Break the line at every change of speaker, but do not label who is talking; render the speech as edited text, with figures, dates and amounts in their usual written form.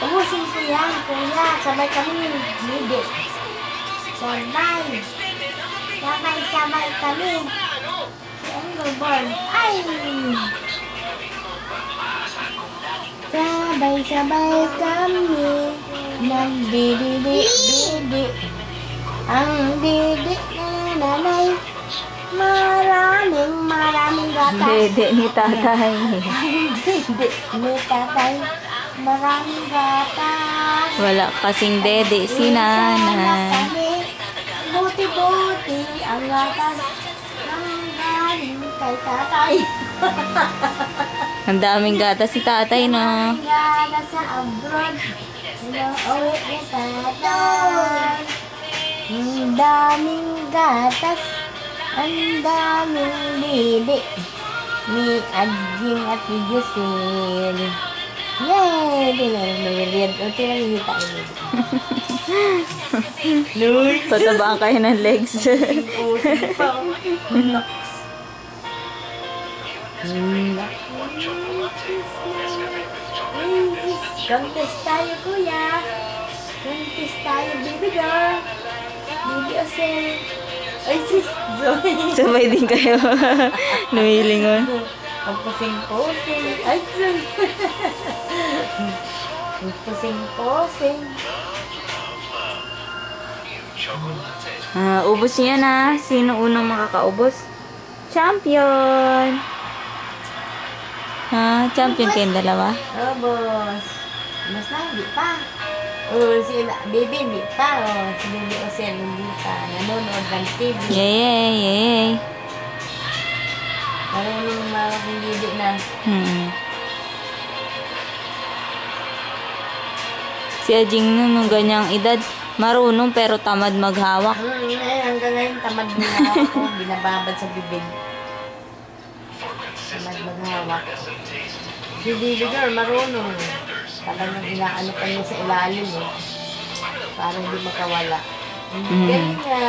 Ubusin ko yan, kuya. Sabay kami. Hindi. Sabay. Sabay kami. Ano ba? Ay! Sabay kami. Nagdididi. Ang didi na nanay. Maraming gatas.
Dede ni tatay.
Didi ni tatay. Maraming gatas.
Wala kasing dede si nanay.
Buti-buti ang gatas ang galing kay tatay.
Ang daming gatas si tatay, no?
Gatas sa abroad. Inuuwi ni tatay. Ang daming gatas. Ang daming didi. Ni Adjing at ni Giselle. Yay! Dinarang o tinangita ini. Lord!
Patabaan kayo ng legs.
Contest tayo, kuya. Contest tayo, baby girl. Baby Osel. Ay, sis.
Sabay din kayo. Numilingon.
Ang pusing-pusing. Ay, sis. Ang pusing-pusing.
Ubos niya na. Sino unang makakaubos? Champion! Champion kayong dalawa?
Ubos. Mas na, hindi pa. Si baby, hindi pa. Si baby Osel, hindi pa. Nanonood ng TV.
Yay!
Marunong malaking didi na.
Si Ajing nung ganyang edad, marunong pero tamad maghawak.
Hanggang ngayon, tamad na ako. Binababad sa bibig. Tamad maghawak. Si baby girl, marunong. Talagang inaano pa niya sa ilalim eh. Para hindi makawala. Galing nga.